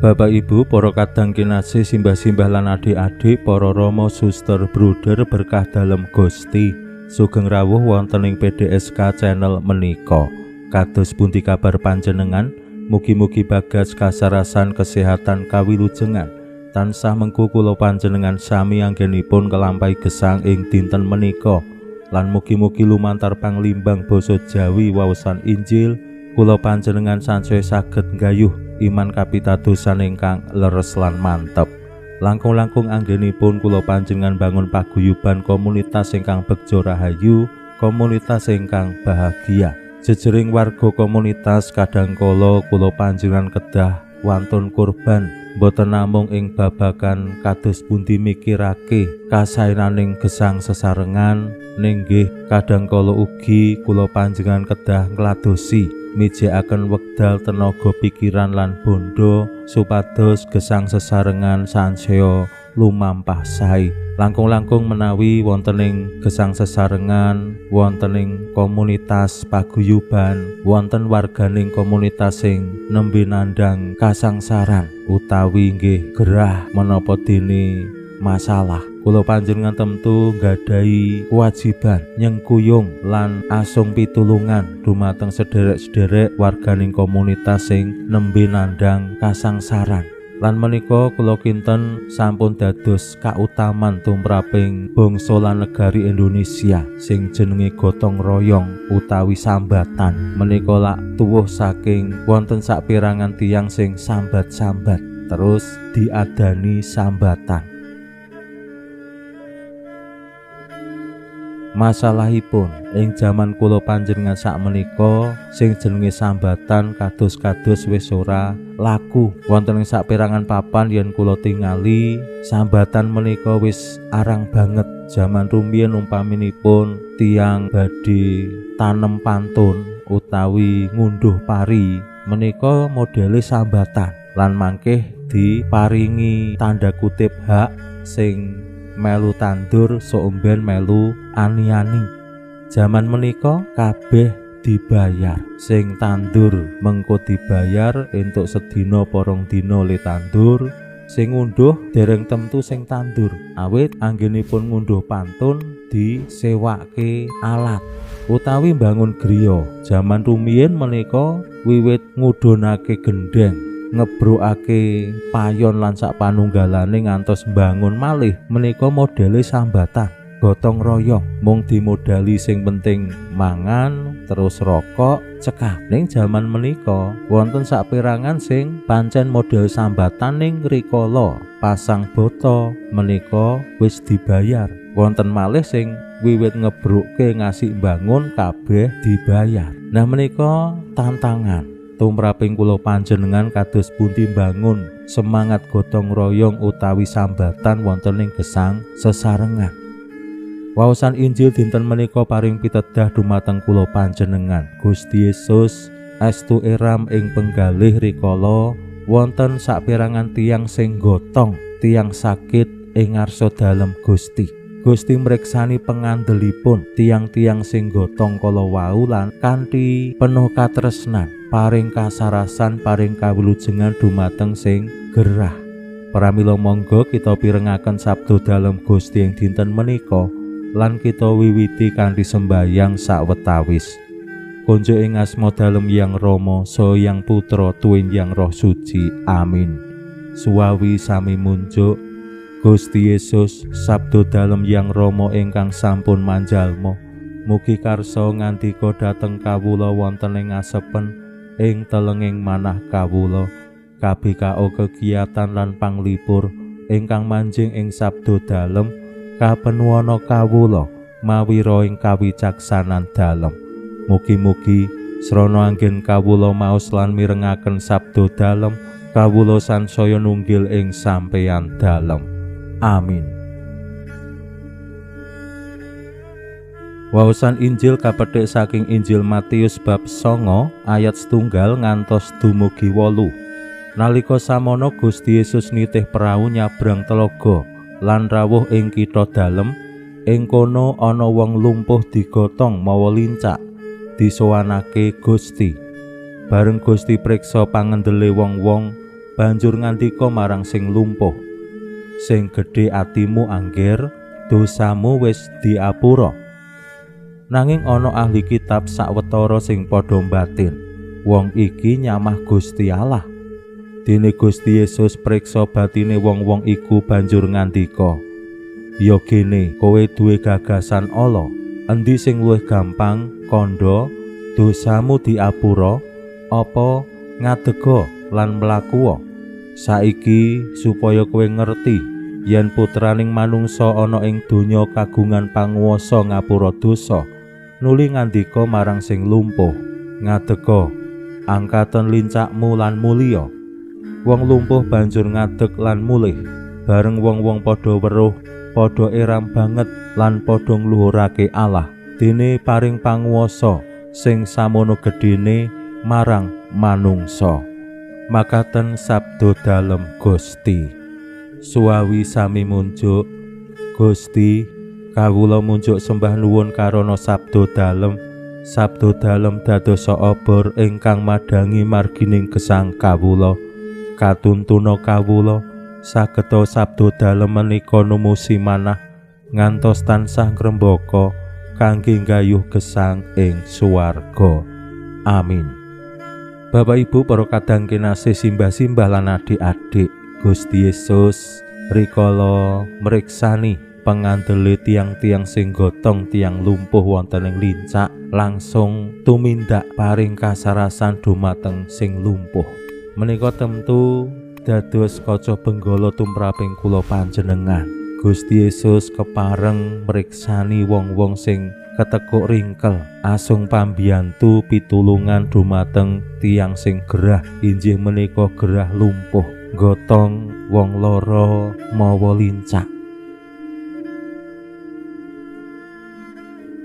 Bapak Ibu, para kadang kinasih, simbah-simbah lan adik-adik, para rama, suster, bruder berkah dalem Gusti. Sugeng rawuh wonten ing PDSK channel menika. Kados pundi kabar panjenengan? Mugi-mugi bagas kasarasan kesehatan kawilujengan. Tansah mengku kula panjenengan sami anggenipun kelampahi gesang ing dinten menika. Lan mugi-mugi lumantar panglimbang basa Jawi waosan Injil, kula panjenengan sansaya saged nggayuh iman kapitadosan ingkang leres lan mantep. Langkung-langkung anggenipun kula panjenengan bangun paguyuban komunitas ingkang bekja rahayu, komunitas ingkang bahagia. Jejering warga komunitas kadangkala kula panjenengan kedah wantun kurban, boten namung ing babagan kados pundi mikirake kasaenaning gesang sesarengan, ninggih kadangkala ugi kula panjenengan kedah ngladosi mijekaken wekdal tenaga pikiran lan bondo supados gesang sesarengan sansaya lumampah sae. Langkung-langkung menawi wonten ing gesang sesarengan, wonten ing komunitas paguyuban, wonten warganing komunitas sing nembe nandhang kasangsaran utawi nggih gerah menapa dene masalah, kula panjenengan temtu nggadahi kewajiban nyengkuyung lan asung pitulungan dumateng sederek-sederek warganing komunitas sing nembe nandhang kasangsaran. Lan menika kula kinten sampun dados kautaman tumraping bangsa lan negari Indonesia sing jenenge gotong royong utawi sambatan. Menika lak tuwuh saking wonten saperangan tiyang sing sambat-sambat terus diadani sambatan. Masalahipun ing jaman kula panjenengan sakmenika sing jenenge sambatan kados-kados wis ora laku. Wonten ing saperangan papan yen kula tingali sambatan menika wis arang banget. Jaman rumiyin umpaminipun tiyang badhe tanem pantun utawi ngunduh pari menika modele sambatan lan mangkeh diparingi tanda kutip hak sing melu tandur soomben melu ani-ani. Jaman menika kabeh dibayar, sing tandur mengko dibayar entuk sedina porong dina le tandur, sing ngunduh dereng temtu sing tandur awit anggenipun ngunduh pantun disewake alat utawi mbangun griya. Jaman rumiyin menika wiwit ngudhunake gendeng, ngebrokake payon lan sak panunggalane ngantos mbangun malih menika modele sambatan gotong royong, mung dimodali sing penting mangan terus rokok cekap. Ning jaman menika wonten saperangan sing pancen model sambatan ning rikala pasang boto menika wis dibayar. Wonten malih sing wiwit ngebroke ngasih bangun kabeh dibayar. Nah menika tantangan tumraping kula panjenengan kados pundi bangun semangat gotong royong utawi sambatan wonten ing gesang sesarengan. Waosan Injil dinten menika paring pitedah dumateng kula panjenengan. Gusti Yesus estu eram ing penggalih rikala wonten saperangan tiyang sing gotong, tiyang sakit ing ngarsa dalem Gusti. Gusti mreksani pangandelipun tiyang-tiyang sing gotong kala wau lan kanthi penuh katresnan paring kasarasan, paring kawilujengan dumateng sing gerah. Pramila monggo kita pirengaken sabda dalem Gusti ing dinten menika lan kita wiwiti kanthi sembayang sawetawis. Konjo ing asma dalem Yang Rama saha Yang Putra tuwin Yang Roh Suci. Amin. Suwawi sami munjuk. Gusti Yesus sabda dalem Yang Rama ingkang sampun manjalma, mugi karsa ngandika dhateng kawula wonten ing asepen ing telenging manah kawula. KBKO kegiatan lan panglipur ingkang manjing ing sabda dalem kapenuwana kawula mawira ing kawicaksanan dalem. Mugi-mugi srana anggen kawula maos lan mirengaken sabda dalem, kawula sansaya nunggil ing sampeyan dalem. Amin. Waosan Injil kapethik saking Injil Matius bab 9 ayat 1 ngantos dumugi 8. Nalika samono Gusti Yesus nitih prau nyabrang telaga lan rawuh ing kitha dalem. Ing kono ana wong lumpuh digotong mawa lincak disowanake Gusti. Bareng Gusti priksa pangendele wong-wong, banjur ngandika marang sing lumpuh, "Sing gedhe atimu angger, dosamu wis diapura." Nanging ana ahli kitab sawetara sing padha batin, wong iki nyamah Gusti Allah. Dene Gusti Yesus priksa batine wong-wong iku banjur ngandika, "Ya gene kowe duwe gagasan ala, endi sing luwih gampang kandha dosamu diapura apa ngadega lan mlaku? Saiki supaya kowe ngerti yen putraning manungsa ana ing donya kagungan panguwasa ngapura dosa." Nuli ngandika marang sing lumpuh, "Ngadega, angkaten lincakmu lan mulya." Wong lumpuh banjur ngadeg lan mulih. Bareng wong-wong padha weruh, padha eram banget lan padha ngluhurake Allah, dene paring panguwasa sing samono gedene marang manungsa. Makaten sabda dalem Gusti. Suawi sami munjuk. Gusti, kawula munjuk sembah nuwun karana sabda dalem dadosa obor ingkang madangi margining gesang kawula. Katuntuna kawula sageta sabda dalem menika numusi manah ngantos tansah ngrembaka kangge nggayuh gesang ing swarga. Amin. Bapak Ibu para kadang kinasih simbah-simbah lan adik-adik, Gusti Yesus rikala mriksani pangandele tiang-tiang sing gotong tiang lumpuh wonten ing lincak, langsung tumindak paring kasarasan dumateng sing lumpuh. Menika tentu dados kaca benggala tumraping kula panjenengan. Gusti Yesus kepareng mriksani wong-wong sing ketekuk ringkel, asung pambiyantu pitulungan dumateng tiang sing gerah, injih menika gerah lumpuh, gotong wong lara mawa lincak.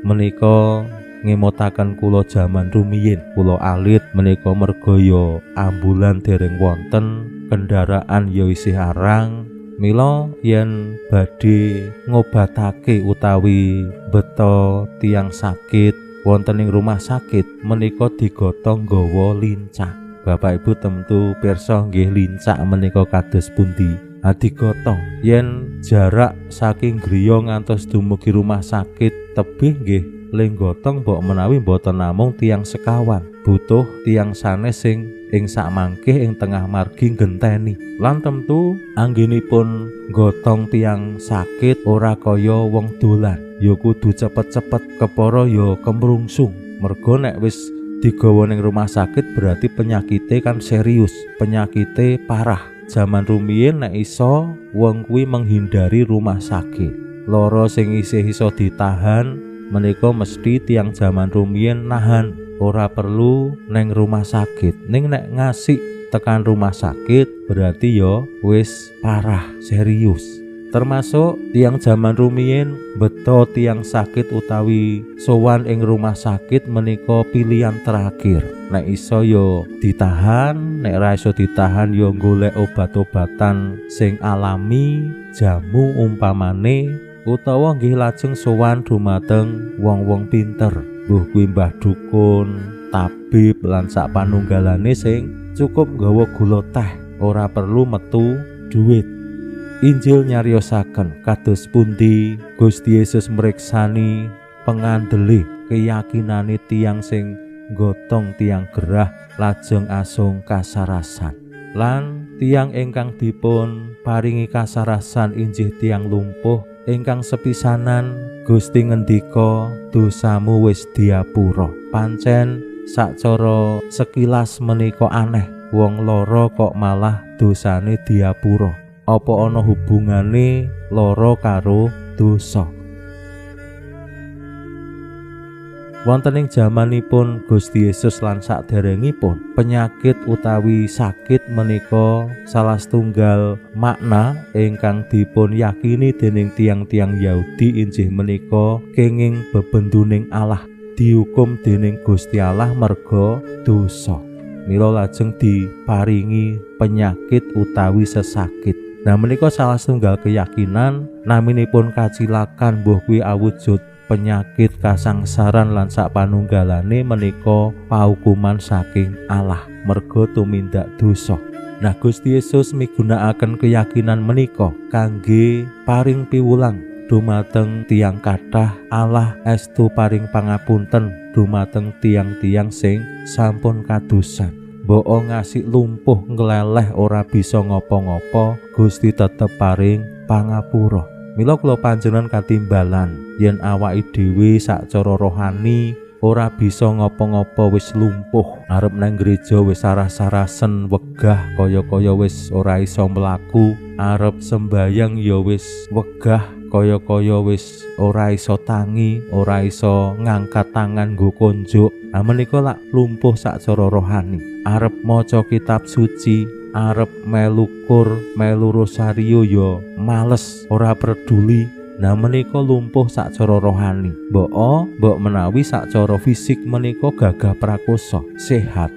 Menika ngemutaken kula jaman rumiyin, kula alit menika mergaya ambulan dereng wonten, kendaraan ya isih arang. Mila yen badhe ngobatake utawi beta tiyang sakit wonten ing rumah sakit, menika digotong nggawa lincak. Bapak Ibu tentu pirsa nggih lincak menika kados pundi? Digotong yen jarak saking griya ngantos dumugi rumah sakit tebih nggih lenggotong mbok menawi mboten namung tiang sekawan, butuh tiang sanes sing ing sakmangkih ing tengah margi genteni. Lan tentu anggenipun gotong tiang sakit ora kaya wong dolan, ya kudu cepet-cepet, kepara ya kemrungsung. Mergo nek wis digawa ning rumah sakit berarti penyakite kan serius, penyakite parah. Zaman rumiyin nek iso wong kuwi menghindari rumah sakit. Lara sing isih iso ditahan menika mesti tiang zaman rumiyin nahan, ora perlu neng rumah sakit. Ning nek ngasih tekan rumah sakit berarti ya wis parah, serius. Termasuk tiang zaman rumiyin beto tiang sakit utawi sowan ing rumah sakit menika pilihan terakhir. Nek iso yo ditahan, nek ra iso ditahan yo golek obat-obatan sing alami, jamu umpamane, utawa nggih lajeng sowan dumateng wong-wong pinter, mbuh kuwi mbah dukun, tabib lan sak panunggalane sing cukup nggawa gula teh, ora perlu metu duit. Injil nyariosaken kados pundi Gusti Yesus mriksani pangandele keyakinane tiang sing gotong tiang gerah lajeng asung kasarasan. Lan tiang ingkang dipun paringi kasarasan injih tiang lumpuh ingkang sepisanan Gusti ngendika, "Dosamu wis diapura." Pancen sacara sekilas menika aneh, wong lara kok malah dosane diapura. Apa ana hubungane lara karo dosa? Wonten ing jamanipun Gusti Yesus lan saderengipun, penyakit utawi sakit menika salah setunggal makna ingkang dipun yakini dening tiang-tiang Yahudi injih menika kenging bebenduning Allah, dihukum dening Gusti Allah merga dosa. Mila lajeng diparingi penyakit utawi sesakit. Nah menika salah setunggal keyakinan naminipun kacilakan mbuh kuwi awujud penyakit kasangsaran lan sapanunggalane menika paukuman saking Allah merga tumindak dosa. Nah Gusti Yesus migunakaken keyakinan menika kangge paring piwulang dumateng tiang kathah Allah estu paring pangapunten dumateng tiang-tiang sing sampun kadosan. Mbok ngasih lumpuh ngleleh ora bisa ngapa-ngapa, Gusti tetep paring pangapura. Mila kula panjenengan katimbalan yen awake dhewe sacara rohani ora bisa ngapa-ngapa wis lumpuh, arep nang gereja wis saras-sarasen wegah kaya-kaya wis ora iso mlaku, arep sembayang ya wis wegah kaya-kaya wis ora iso tangi, ora iso ngangkat tangan nggo konjuk. Menika lak lumpuh sacara rohani. Arep maca kitab suci, arep melu kur, melu rosario ya males, ora peduli. Nah menika lumpuh sacara rohani. Mbok menawi sacara fisik menika gagah prakoso, sehat.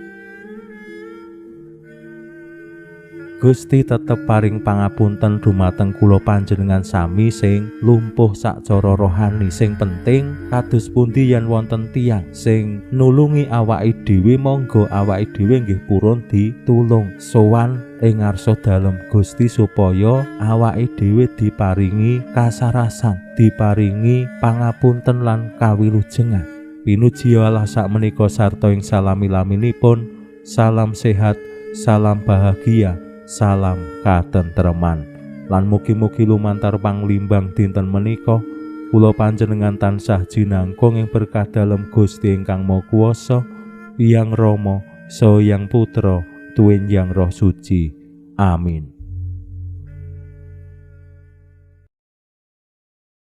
Gusti tetep paring pangapunten dumateng kula panjenengan sami sing lumpuh sacara rohani. Sing penting kados pundi yen wonten tiyang sing nulungi awake dhewe, monggo awake dhewe nggih purun ditulung sowan ing ngarsa dalem Gusti supaya awake dhewe diparingi kasarasan, diparingi pangapunten lan kawilujengan. Pinuji Allah sakmenika sarta ing salami-laminipun. Salam sehat, salam bahagia, salam katentreman, lan mugi-mugi lumantar panglimbang dinten menika kula panjenengan tansah jinangkung ing berkah dalem Gusti ingkang Maha Kuwasa, Hyang Rama saha Hyang Putra tuwin Hyang Roh Suci. Amin.